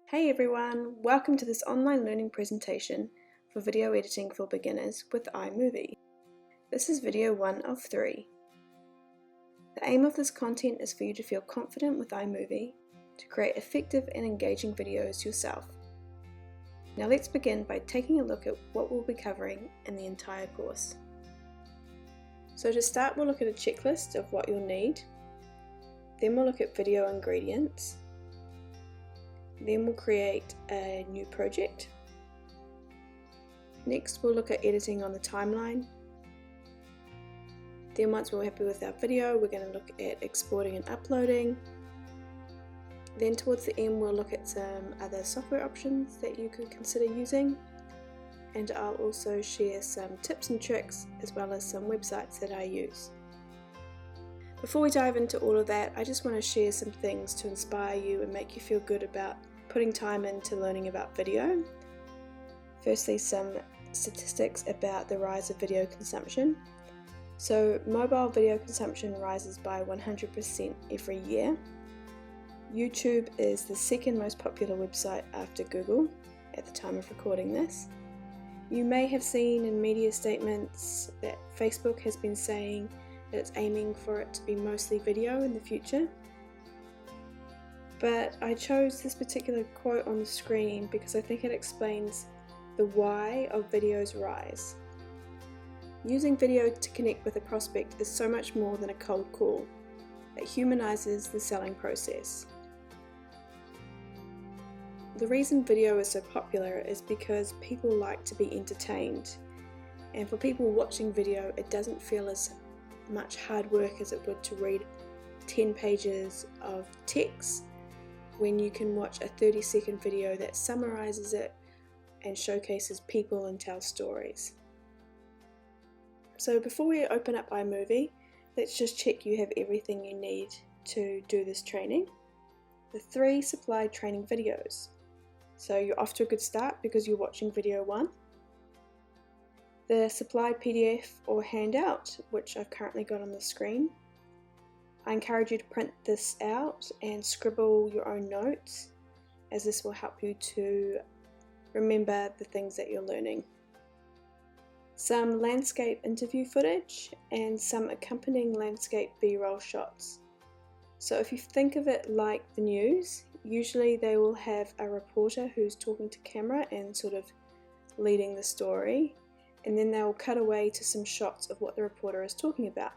Hey everyone, welcome to this online learning presentation for video editing for beginners with iMovie. This is video 1 of 3. The aim of this content is for you to feel confident with iMovie to create effective and engaging videos yourself. Now let's begin by taking a look at what we'll be covering in the entire course. So to start, we'll look at a checklist of what you'll need. Then we'll look at video ingredients. Then we'll create a new project. Next we'll look at editing on the timeline. Then once we're happy with our video, we're going to look at exporting and uploading. Then towards the end we'll look at some other software options that you could consider using. And I'll also share some tips and tricks as well as some websites that I use. Before we dive into all of that, I just want to share some things to inspire you and make you feel good about putting time into learning about video. Firstly, some statistics about the rise of video consumption. So mobile video consumption rises by 100% every year. YouTube is the second most popular website after Google at the time of recording this. You may have seen in media statements that Facebook has been saying that it's aiming for it to be mostly video in the future. But I chose this particular quote on the screen because I think it explains the why of video's rise. Using video to connect with a prospect is so much more than a cold call. It humanizes the selling process. The reason video is so popular is because people like to be entertained, and for people watching video it doesn't feel as much hard work as it would to read 10 pages of text when you can watch a 30-second video that summarizes it and showcases people and tells stories. So before we open up iMovie, let's just check you have everything you need to do this training. The 3 supplied training videos. So you're off to a good start because you're watching video 1. The supplied PDF or handout, which I've currently got on the screen. I encourage you to print this out and scribble your own notes, as this will help you to remember the things that you're learning. Some landscape interview footage and some accompanying landscape B-roll shots. So if you think of it like the news, usually they will have a reporter who's talking to camera and sort of leading the story, and then they'll cut away to some shots of what the reporter is talking about.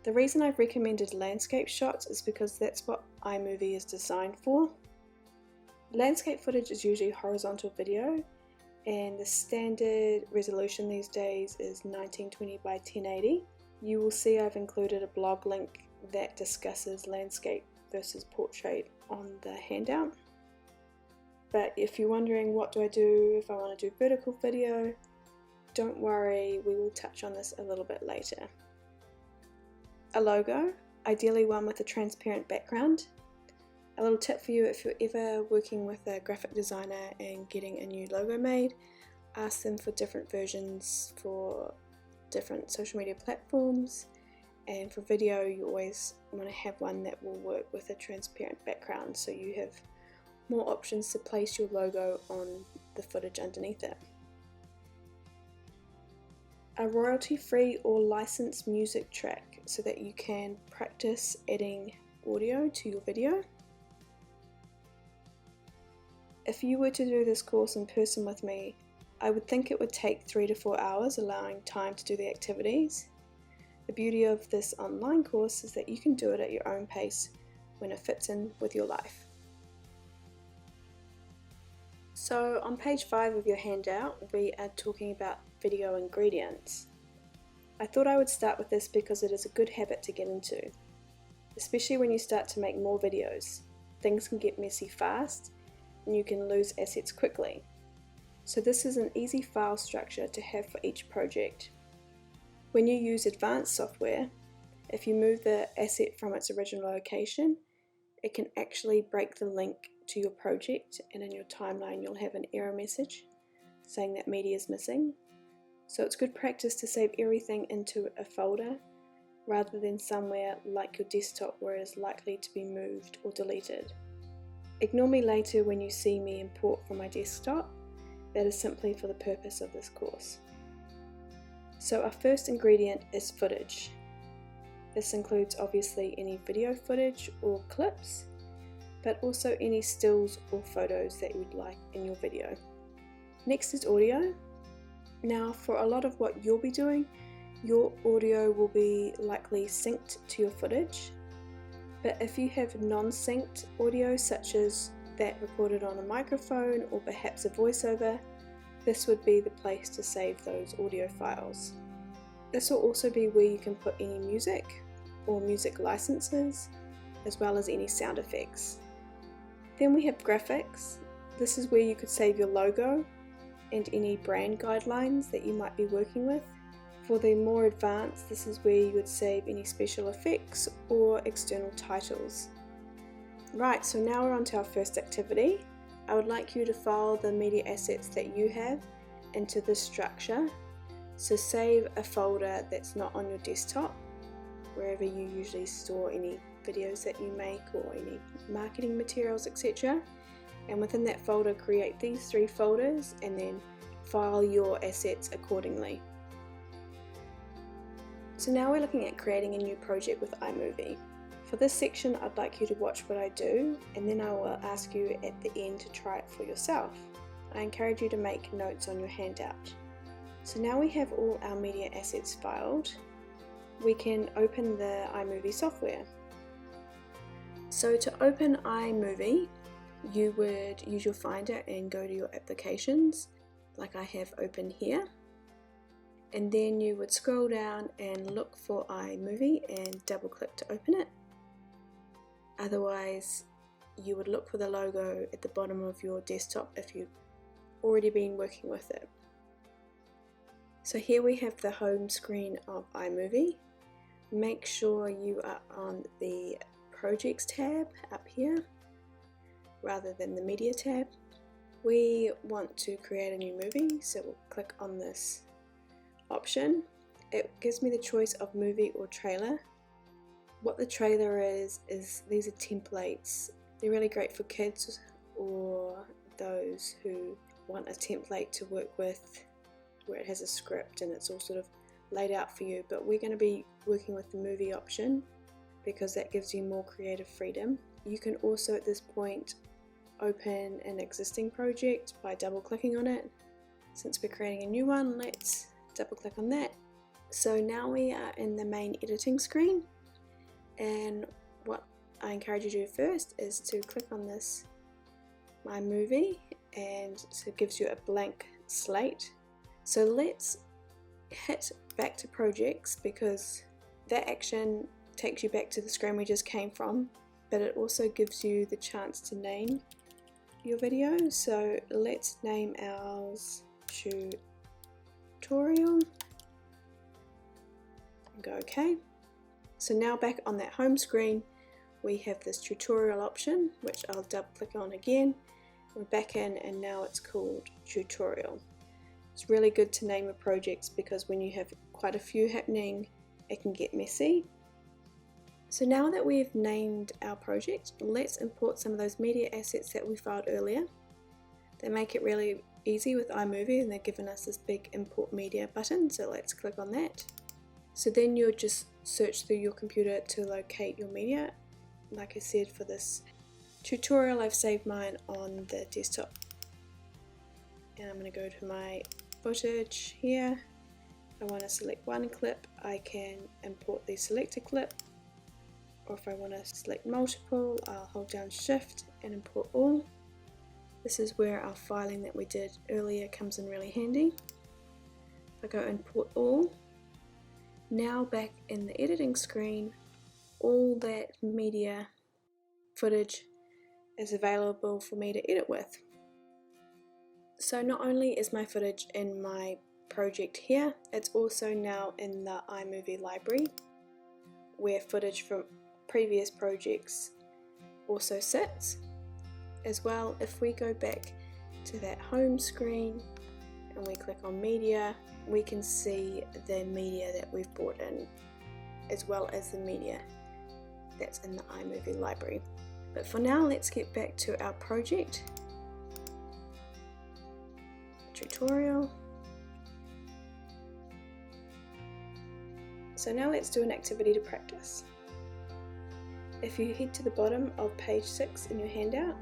The reason I've recommended landscape shots is because that's what iMovie is designed for. Landscape footage is usually horizontal video, and the standard resolution these days is 1920 by 1080. You will see I've included a blog link that discusses landscape versus portrait on the handout. But if you're wondering what do I do if I want to do vertical video, don't worry, we will touch on this a little bit later. A logo, ideally one with a transparent background. A little tip for you if you're ever working with a graphic designer and getting a new logo made, ask them for different versions for different social media platforms, and for video you always want to have one that will work with a transparent background so you have more options to place your logo on the footage underneath it. A royalty-free or licensed music track so that you can practice adding audio to your video. If you were to do this course in person with me, I would think it would take 3 to 4 hours, allowing time to do the activities. The beauty of this online course is that you can do it at your own pace when it fits in with your life. So on page 5 of your handout, we are talking about video ingredients. I thought I would start with this because it is a good habit to get into, especially when you start to make more videos. Things can get messy fast and you can lose assets quickly. So this is an easy file structure to have for each project. When you use advanced software, if you move the asset from its original location, it can actually break the link to your project, and in your timeline you'll have an error message saying that media is missing. So it's good practice to save everything into a folder rather than somewhere like your desktop where it is likely to be moved or deleted. Ignore me later when you see me import from my desktop. That is simply for the purpose of this course. So our first ingredient is footage. This includes obviously any video footage or clips, but also any stills or photos that you'd like in your video. Next is audio. Now for a lot of what you'll be doing, your audio will be likely synced to your footage, but if you have non-synced audio such as that recorded on a microphone or perhaps a voiceover, this would be the place to save those audio files. This will also be where you can put any music or music licenses, as well as any sound effects. Then we have graphics. This is where you could save your logo and any brand guidelines that you might be working with. For the more advanced, this is where you would save any special effects or external titles. Right, so now we're on to our first activity. I would like you to file the media assets that you have into this structure. So save a folder that's not on your desktop, wherever you usually store any videos that you make or any marketing materials, etc. And within that folder, create these 3 folders and then file your assets accordingly. So now we're looking at creating a new project with iMovie. For this section, I'd like you to watch what I do, and then I will ask you at the end to try it for yourself. I encourage you to make notes on your handout. So now we have all our media assets filed, we can open the iMovie software. So to open iMovie, you would use your Finder and go to your applications, like I have open here. And then you would scroll down and look for iMovie and double click to open it. Otherwise, you would look for the logo at the bottom of your desktop if you've already been working with it. So here we have the home screen of iMovie. Make sure you are on the Projects tab up here rather than the Media tab. We want to create a new movie, so we'll click on this option. It gives me the choice of movie or trailer. What the trailer is these are templates. They're really great for kids or those who want a template to work with where it has a script and it's all sort of laid out for you, but we're going to be working with the movie option because that gives you more creative freedom. You can also at this point open an existing project by double clicking on it. Since we're creating a new one, let's double click on that. So now we are in the main editing screen, and what I encourage you to do first is to click on this My Movie, and so it gives you a blank slate. So let's hit back to projects because that action takes you back to the screen we just came from, but it also gives you the chance to name your video. So let's name ours tutorial and go OK. So now back on that home screen we have this tutorial option, which I'll double click on again. We're back in and now it's called tutorial. It's really good to name your projects because when you have quite a few happening it can get messy. So now that we've named our project, let's import some of those media assets that we filed earlier. They make it really easy with iMovie and they've given us this big import media button, so let's click on that. So then you'll just search through your computer to locate your media. Like I said, for this tutorial I've saved mine on the desktop. And I'm going to go to my footage here. If I want to select one clip, I can import the selected clip. Or if I want to select multiple, I'll hold down Shift and import all. This is where our filing that we did earlier comes in really handy. If I go import all, now back in the editing screen, all that media footage is available for me to edit with. So not only is my footage in my project here, it's also now in the iMovie library where footage from previous projects also sits. As well, if we go back to that home screen and we click on media, we can see the media that we've brought in as well as the media that's in the iMovie library. But for now, let's get back to our project, tutorial. So now let's do an activity to practice. If you head to the bottom of page 6 in your handout,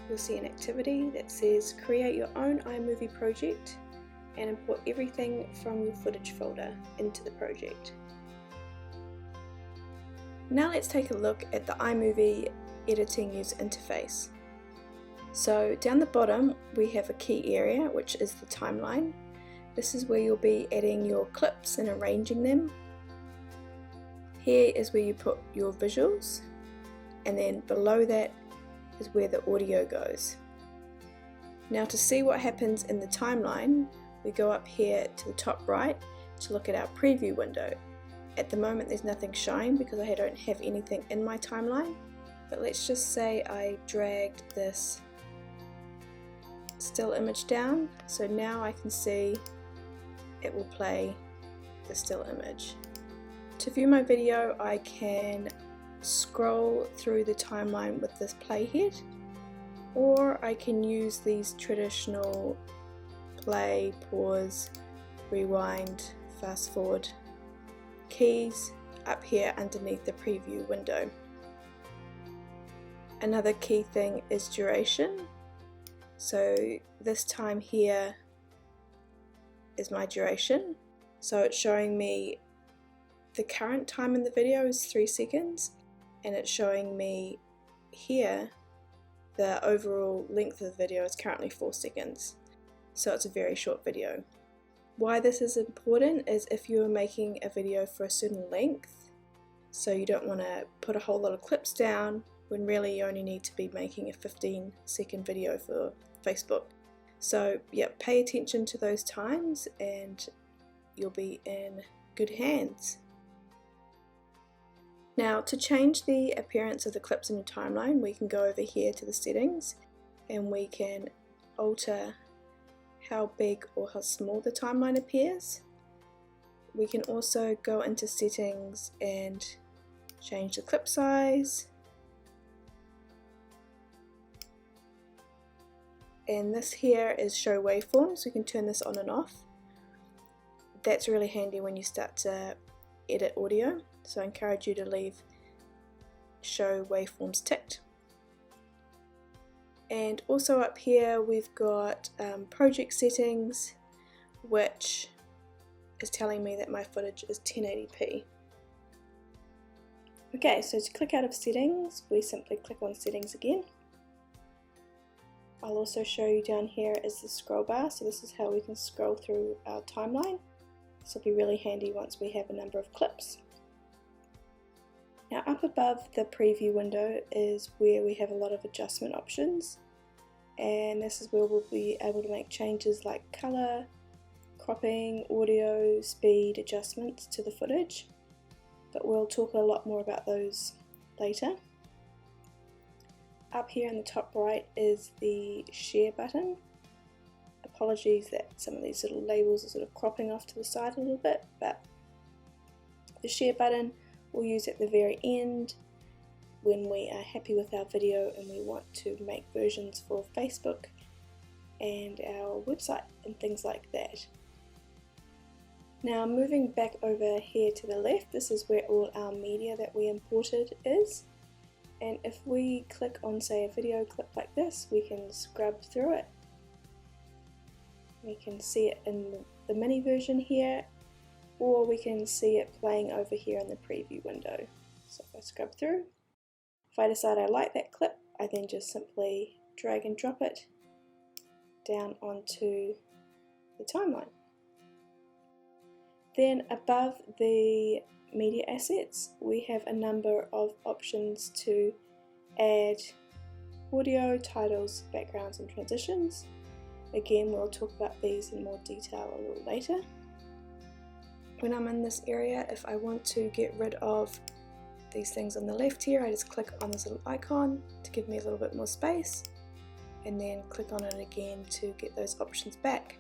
you'll see an activity that says create your own iMovie project and import everything from your footage folder into the project. Now let's take a look at the iMovie editing user interface. So down the bottom we have a key area, which is the timeline. This is where you'll be adding your clips and arranging them. Here is where you put your visuals, and then below that is where the audio goes. Now to see what happens in the timeline, we go up here to the top right to look at our preview window. At the moment there's nothing showing because I don't have anything in my timeline, but let's just say I dragged this still image down, so now I can see it will play the still image. To view my video, I can scroll through the timeline with this playhead, or I can use these traditional play, pause, rewind, fast forward keys up here underneath the preview window. Another key thing is duration. So this time here is my duration. So it's showing me the current time in the video is 3 seconds, and it's showing me here the overall length of the video is currently 4 seconds. So it's a very short video. Why this is important is if you're making a video for a certain length, so you don't want to put a whole lot of clips down when really you only need to be making a 15-second video for Facebook. So yeah, pay attention to those times and you'll be in good hands. Now to change the appearance of the clips in your timeline, we can go over here to the settings and we can alter how big or how small the timeline appears. We can also go into settings and change the clip size. And this here is show waveforms. We can turn this on and off. That's really handy when you start to edit audio. So I encourage you to leave show waveforms ticked. And also up here we've got project settings, which is telling me that my footage is 1080p. Okay, so to click out of settings, we simply click on settings again. I'll also show you down here is the scroll bar, so this is how we can scroll through our timeline. This will be really handy once we have a number of clips. Now up above the preview window is where we have a lot of adjustment options, and this is where we'll be able to make changes like color, cropping, audio, speed adjustments to the footage, but we'll talk a lot more about those later. Up here in the top right is the share button. Apologies that some of these little labels are sort of cropping off to the side a little bit, but the share button we'll use at the very end when we are happy with our video and we want to make versions for Facebook and our website and things like that. Now moving back over here to the left, this is where all our media that we imported is, and if we click on say a video clip like this, we can scrub through it. We can see it in the mini version here, or we can see it playing over here in the preview window. So if I scrub through, if I decide I like that clip, I then just simply drag and drop it down onto the timeline. Then above the media assets, we have a number of options to add audio, titles, backgrounds and transitions. Again, we'll talk about these in more detail a little later. When I'm in this area, if I want to get rid of these things on the left here, I just click on this little icon to give me a little bit more space, and then click on it again to get those options back.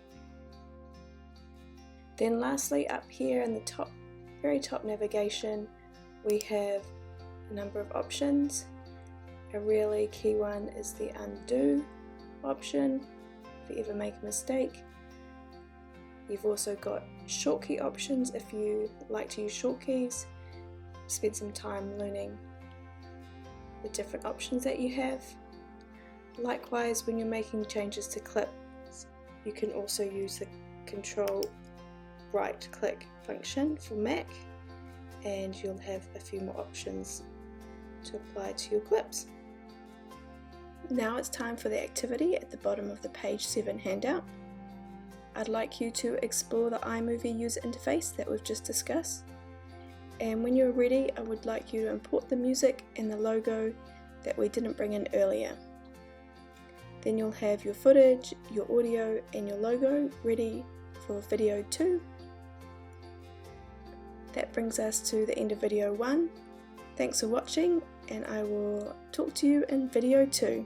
Then lastly, up here in the top, very top navigation, we have a number of options, A really key one is the undo option if you ever make a mistake. You've also got shortcut options if you like to use shortkeys. Spend some time learning the different options that you have. Likewise, when you're making changes to clips, you can also use the Control right click function for Mac, and you'll have a few more options to apply to your clips. Now it's time for the activity at the bottom of the page 7 handout. I'd like you to explore the iMovie user interface that we've just discussed, and when you're ready I would like you to import the music and the logo that we didn't bring in earlier. Then you'll have your footage, your audio and your logo ready for video 2. That brings us to the end of video 1. Thanks for watching, and I will talk to you in video 2.